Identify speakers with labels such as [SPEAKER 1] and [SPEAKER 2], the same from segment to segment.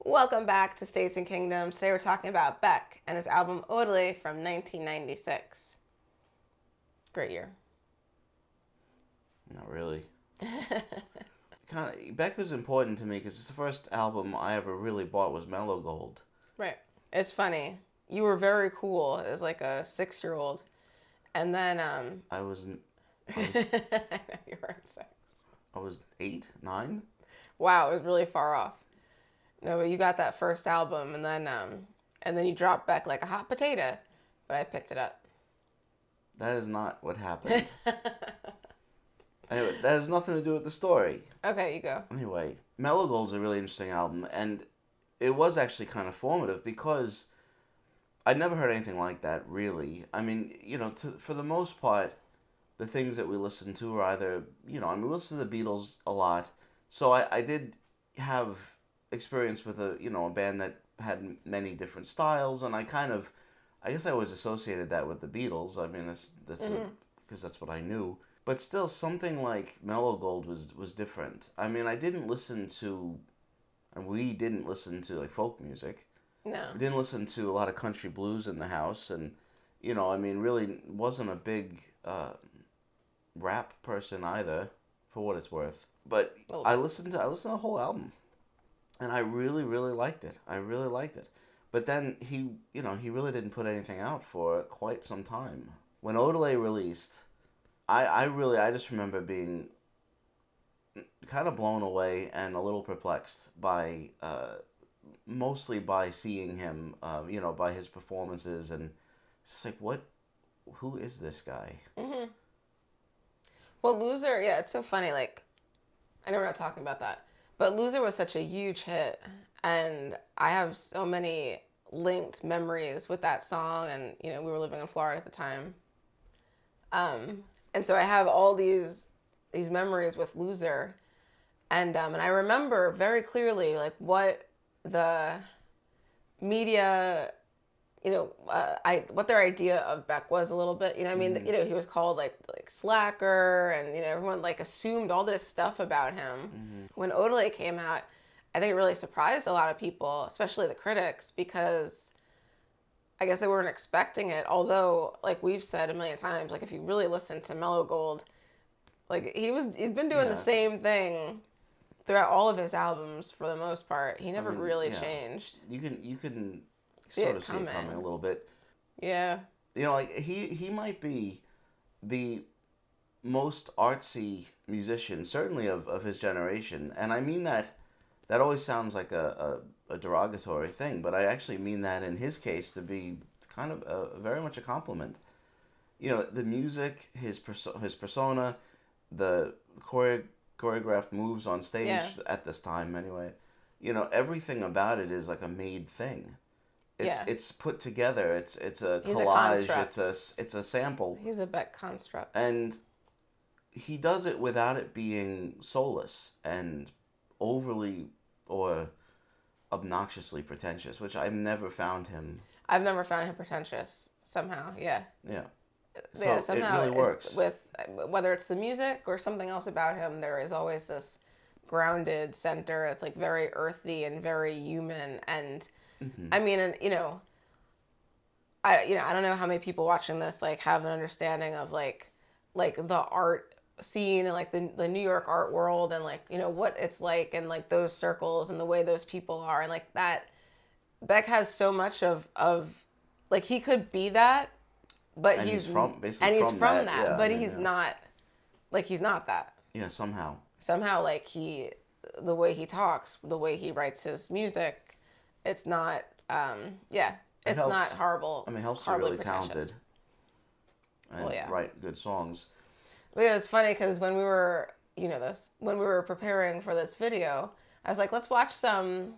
[SPEAKER 1] Welcome back to States and Kingdoms. Today we're talking about Beck and his album Odelay from 1996. Great year.
[SPEAKER 2] Not really. Beck was important to me because the first album I ever really bought was Mellow Gold.
[SPEAKER 1] Right. It's funny. You were very cool as like a 6-year-old. And then
[SPEAKER 2] I wasn't.
[SPEAKER 1] You weren't 6.
[SPEAKER 2] I was 8, 9.
[SPEAKER 1] Wow, it was really far off. No, but you got that first album, and then you dropped Beck like a hot potato. But I picked it up.
[SPEAKER 2] That is not what happened. Anyway, that has nothing to do with the story.
[SPEAKER 1] Okay, you go.
[SPEAKER 2] Anyway, Mellow Gold's a really interesting album, and it was actually kind of formative because I'd never heard anything like that, really. I mean, for the most part, the things that we listened to were either, we listened to the Beatles a lot, so I did have experience with a band that had many different styles, and I guess I always associated that with the Beatles. I mean, that's because that's what I knew. But still, something like Mellow Gold was different. I mean, we didn't listen to like folk music.
[SPEAKER 1] No.
[SPEAKER 2] We didn't listen to a lot of country blues in the house, and really wasn't a big rap person either, for what it's worth. But I listened to the whole album. And I really, really liked it. But then he really didn't put anything out for quite some time. When Odelay released, I just remember being kind of blown away and a little perplexed by, mostly by seeing him, by his performances, and it's like, who is this guy?
[SPEAKER 1] Mm-hmm. Well, Loser, yeah, it's so funny. Like, I know we're not talking about that. But Loser was such a huge hit, and I have so many linked memories with that song, and, we were living in Florida at the time. And so I have all these memories with Loser, and I remember very clearly, like, what the media, what their idea of Beck was a little bit, I mean,
[SPEAKER 2] Mm-hmm.
[SPEAKER 1] He was called like slacker, and, everyone like assumed all this stuff about him.
[SPEAKER 2] Mm-hmm.
[SPEAKER 1] When Odelay came out, I think it really surprised a lot of people, especially the critics, because I guess they weren't expecting it. Although, like we've said a million times, like if you really listen to Mellow Gold, like he's been doing the same thing throughout all of his albums for the most part. He never really changed.
[SPEAKER 2] You can sort of see it coming a little bit.
[SPEAKER 1] Yeah.
[SPEAKER 2] Like he might be the most artsy musician, certainly of his generation, and I mean that always sounds like a derogatory thing, but I actually mean that in his case to be kind of very much a compliment. The music, his persona, the choreographed moves on stage at this time anyway. Everything about it is like a made thing. It's put together. It's a collage. It's a sample.
[SPEAKER 1] He's a Beck construct.
[SPEAKER 2] And he does it without it being soulless and overly or obnoxiously pretentious, which I've never found him.
[SPEAKER 1] I've never found him pretentious somehow. Yeah.
[SPEAKER 2] Yeah. So somehow it really works.
[SPEAKER 1] With whether it's the music or something else about him, there is always this grounded center. It's like very earthy and very human. And
[SPEAKER 2] mm-hmm.
[SPEAKER 1] I mean, and I don't know how many people watching this like have an understanding of like the art scene and like the New York art world and like what it's like and like those circles and the way those people are, and like that Beck has so much of like he could be that, but he's from that, but he's not that.
[SPEAKER 2] Yeah, somehow
[SPEAKER 1] like the way he talks, the way he writes his music, it's not it's not horrible.
[SPEAKER 2] I mean, it helps to be really talented and write good songs.
[SPEAKER 1] But it was funny because when we were, when we were preparing for this video, I was like, let's watch some,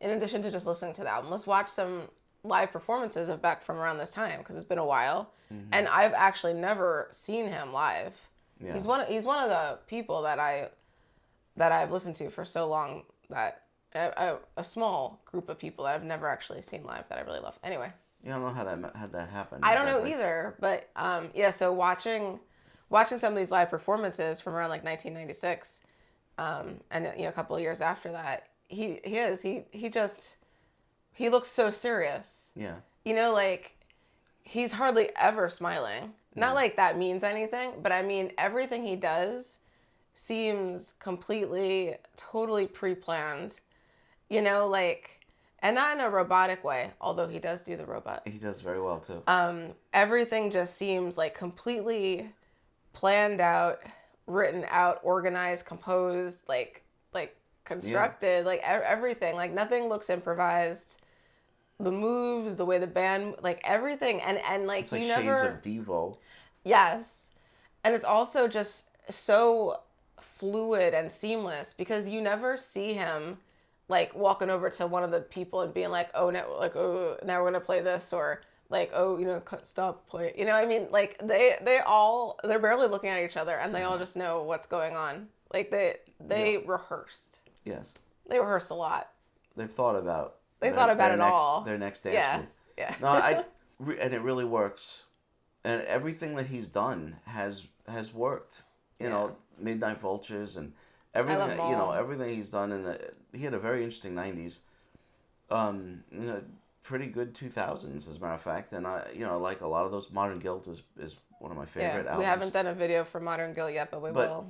[SPEAKER 1] in addition to just listening to the album, let's watch some live performances of Beck from around this time because it's been a while. Mm-hmm. And I've actually never seen him live. Yeah. He's one of the people that I've listened to for so long, that a small group of people that I've never actually seen live that I really love. Anyway.
[SPEAKER 2] You don't know how that happened.
[SPEAKER 1] I don't know either, but so watching some of these live performances from around like 1996, and a couple of years after that, he is. He looks so serious.
[SPEAKER 2] Yeah.
[SPEAKER 1] You know, like, he's hardly ever smiling. Not like that means anything, but I mean, everything he does seems completely, totally pre-planned. You know, like, and not in a robotic way, although he does do the robot.
[SPEAKER 2] He does very well, too.
[SPEAKER 1] Everything just seems like completely planned out, written out, organized, composed, like constructed, like everything. Like, nothing looks improvised. The moves, the way the band, like everything, and like,
[SPEAKER 2] it's like
[SPEAKER 1] you
[SPEAKER 2] shades
[SPEAKER 1] never.
[SPEAKER 2] of Devo.
[SPEAKER 1] Yes, and it's also just so fluid and seamless because you never see him like walking over to one of the people and being like, oh, now, like, oh, now we're gonna play this, or like, oh, you know, stop playing. You know what I mean? Like, they're barely looking at each other and they all just know what's going on. Like, they rehearsed.
[SPEAKER 2] Yes.
[SPEAKER 1] They rehearsed a lot.
[SPEAKER 2] They've thought about.
[SPEAKER 1] It all.
[SPEAKER 2] Their next dance move.
[SPEAKER 1] Yeah.
[SPEAKER 2] No, and it really works, and everything that he's done has worked. You know, Midnight Vultures and everything. You know, everything he's done he had a very interesting '90s. You know, pretty good 2000s, as a matter of fact, and like a lot of those. Modern Guilt is one of my favorite albums.
[SPEAKER 1] We haven't done a video for Modern Guilt yet, but we will.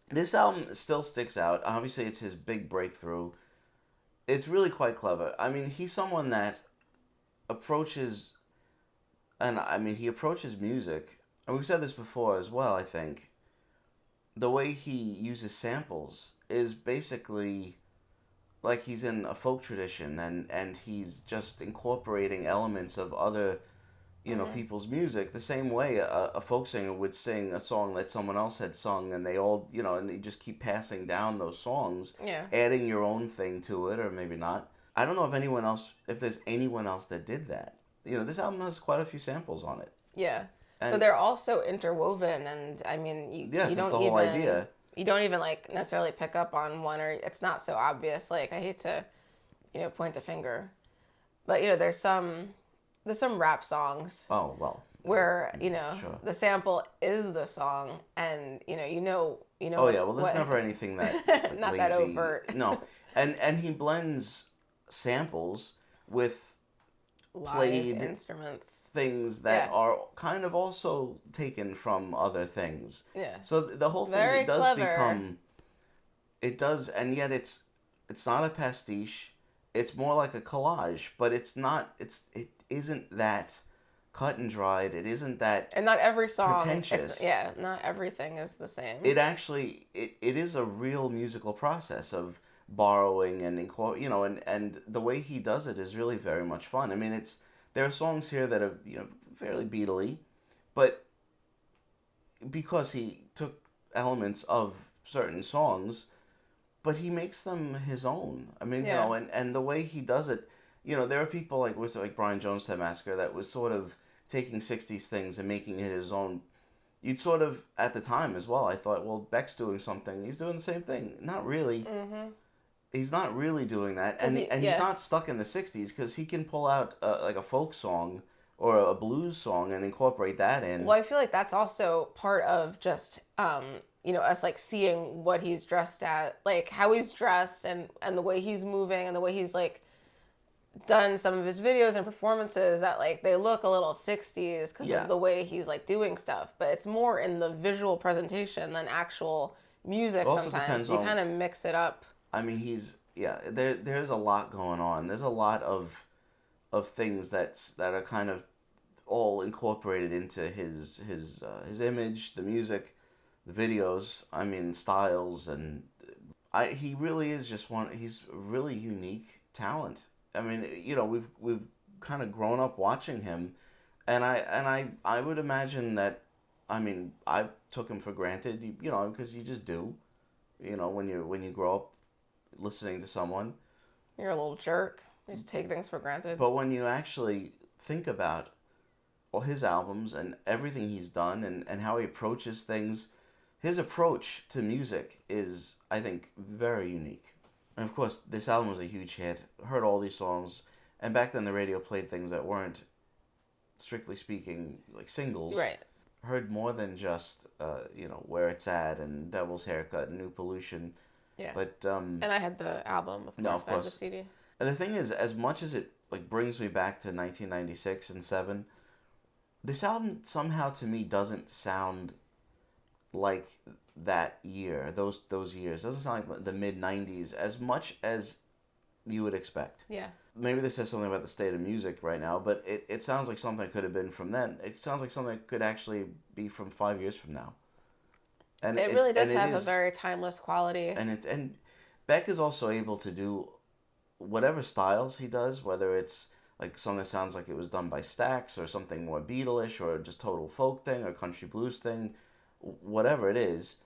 [SPEAKER 2] This album still sticks out. Obviously, it's his big breakthrough. It's really quite clever. I mean, he's someone that approaches, and I mean, he approaches music, and we've said this before as well, I think. The way he uses samples is basically like he's in a folk tradition, and he's just incorporating elements of other, people's music, the same way a folk singer would sing a song that someone else had sung, and they all, and you just keep passing down those songs, adding your own thing to it, or maybe not. I don't know if there's anyone else that did that. This album has quite a few samples on it.
[SPEAKER 1] Yeah. But they're also interwoven, and I mean, you don't
[SPEAKER 2] that's the whole idea.
[SPEAKER 1] You don't even like necessarily pick up on one, or it's not so obvious. Like, I hate to, point a finger, but there's some rap songs.
[SPEAKER 2] Oh, well.
[SPEAKER 1] Where,
[SPEAKER 2] sure.
[SPEAKER 1] The sample is the song, and you know.
[SPEAKER 2] Oh, yeah. Well, there's never anything that like,
[SPEAKER 1] not
[SPEAKER 2] lazy.
[SPEAKER 1] that overt.
[SPEAKER 2] No, and he blends samples with played
[SPEAKER 1] instruments,
[SPEAKER 2] things that are kind of also taken from other things.
[SPEAKER 1] Yeah.
[SPEAKER 2] So the whole thing
[SPEAKER 1] Very
[SPEAKER 2] clever. And yet it's not a pastiche. It's more like a collage, but it isn't that cut and dried. It isn't that.
[SPEAKER 1] And not every song.
[SPEAKER 2] Pretentious.
[SPEAKER 1] Not everything is the same.
[SPEAKER 2] It actually it is a real musical process of borrowing and and the way he does it is really very much fun. I mean, there are songs here that are fairly Beatley, but because he took elements of certain songs, but he makes them his own. I mean, and the way he does it, there are people like Brian Jonestown Massacre that was sort of taking 60s things and making it his own. You'd sort of, at the time as well, I thought, well, Beck's doing something. He's doing the same thing. Not really.
[SPEAKER 1] Mm-hmm.
[SPEAKER 2] He's not really doing that. And he's not stuck in the 60s because he can pull out like a folk song or a blues song and incorporate that in.
[SPEAKER 1] Well, I feel like that's also part of just, us like seeing what he's dressed at, like how he's dressed and the way he's moving and the way he's like done some of his videos and performances that like they look a little 60s because of the way he's like doing stuff. But it's more in the visual presentation than actual music sometimes. You kind of mix it up.
[SPEAKER 2] I mean, there's a lot going on. There's a lot of things that are kind of all incorporated into his image, the music, the videos. I mean, styles, and he really is just he's a really unique talent. I mean, we've kind of grown up watching him, and I would imagine that. I mean, I took him for granted, because you just do, when you grow up listening to someone.
[SPEAKER 1] You're a little jerk. You just take things for granted.
[SPEAKER 2] But when you actually think about all his albums and everything he's done and how he approaches things, his approach to music is, I think, very unique. And of course, this album was a huge hit. Heard all these songs. And back then the radio played things that weren't, strictly speaking, like singles.
[SPEAKER 1] Right.
[SPEAKER 2] Heard more than just, Where It's At and Devil's Haircut and New Pollution.
[SPEAKER 1] Yeah.
[SPEAKER 2] But
[SPEAKER 1] and I had the album, of course.
[SPEAKER 2] No, of
[SPEAKER 1] I had
[SPEAKER 2] course.
[SPEAKER 1] the CD.
[SPEAKER 2] And the thing is, as much as it like brings me back to 1996 and 7, this album somehow to me doesn't sound like that year. Those years doesn't sound like the mid 90s as much as you would expect.
[SPEAKER 1] Yeah.
[SPEAKER 2] Maybe this says something about the state of music right now, but it sounds like something that could have been from then. It sounds like something that could actually be from 5 years from now. And
[SPEAKER 1] it really does have a very timeless quality.
[SPEAKER 2] And Beck is also able to do whatever styles he does, whether it's like something that sounds like it was done by Stax or something more Beatleish or just total folk thing or country blues thing, whatever it is,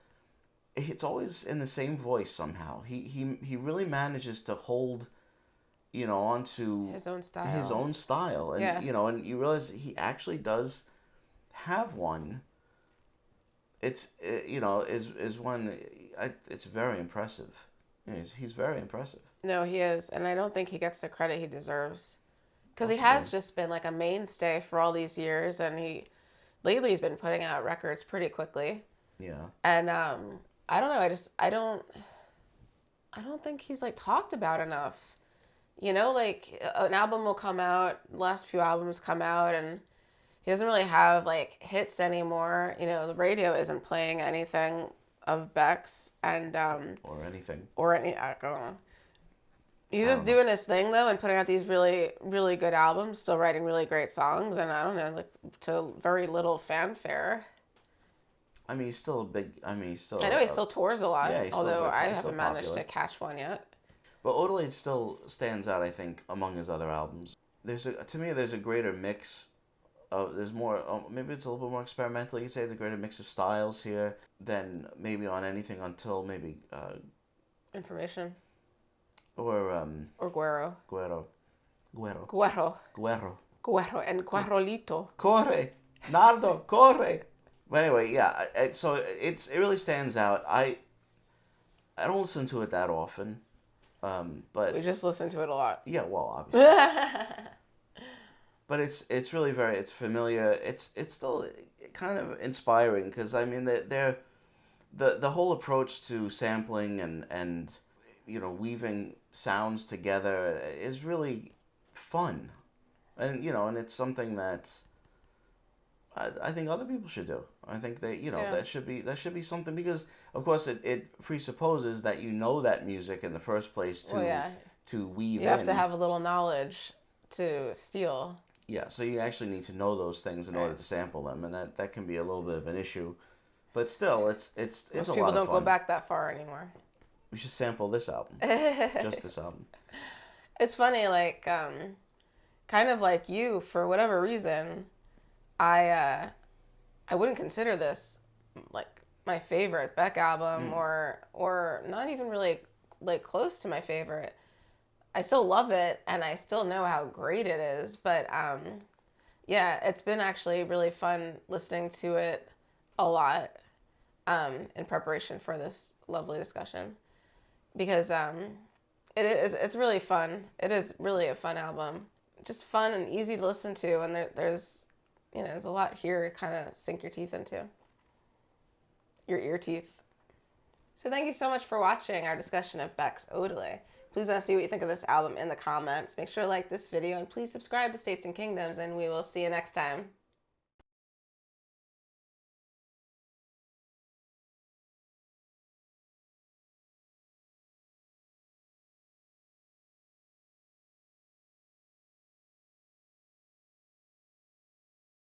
[SPEAKER 2] it's always in the same voice somehow. He really manages to hold, onto
[SPEAKER 1] his own style.
[SPEAKER 2] And,
[SPEAKER 1] yeah.
[SPEAKER 2] And you realize he actually does have one. It's, is one, it's very impressive. He's very impressive.
[SPEAKER 1] No, he is. And I don't think he gets the credit he deserves. Because he has just been like a mainstay for all these years. And lately he's been putting out records pretty quickly.
[SPEAKER 2] Yeah.
[SPEAKER 1] And I don't know. I don't think he's like talked about enough. Like an album will come out, the last few albums come out, and he doesn't really have like hits anymore. The radio isn't playing anything of Beck's, and
[SPEAKER 2] or anything.
[SPEAKER 1] I don't know. He's just doing his thing though, and putting out these really, really good albums, still writing really great songs, and I don't know, like to very little fanfare.
[SPEAKER 2] I mean, he's still a big. I know
[SPEAKER 1] he still tours a lot.
[SPEAKER 2] Yeah,
[SPEAKER 1] although I haven't managed to catch one yet.
[SPEAKER 2] But Odelay still stands out, I think, among his other albums. To me, there's a greater mix. There's more. Maybe it's a little bit more experimental. You could say the greater mix of styles here than maybe on anything until maybe.
[SPEAKER 1] Information.
[SPEAKER 2] Or
[SPEAKER 1] Guero. And Guarolito.
[SPEAKER 2] Corre, Nardo, corre. But anyway, yeah. So it really stands out. I don't listen to it that often, but
[SPEAKER 1] we just listen to it a lot.
[SPEAKER 2] Yeah, well, obviously. But it's really it's familiar. It's still kind of inspiring because I mean the whole approach to sampling and weaving sounds together is really fun, and it's something that I think other people should do. I think that should be something because of course it presupposes that that music in the first place to weave.
[SPEAKER 1] You have to have a little knowledge to steal.
[SPEAKER 2] Yeah, so you actually need to know those things in order to sample them, and that can be a little bit of an issue, but still it's a lot of fun.
[SPEAKER 1] People don't go back that far anymore.
[SPEAKER 2] We should sample this album. Just this album.
[SPEAKER 1] It's funny, like, kind of like you, for whatever reason, I wouldn't consider this, like, my favorite Beck album, or not even really, like, close to my favorite. I still love it, and I still know how great it is, but, yeah, it's been actually really fun listening to it a lot, in preparation for this lovely discussion. Because it's really fun. It is really a fun album. Just fun and easy to listen to, and there's a lot here to kind of sink your teeth into. Your ear teeth. So thank you so much for watching our discussion of Beck's Odelay. Please let us see what you think of this album in the comments. Make sure to like this video, and please subscribe to States and Kingdoms, and we will see you next time.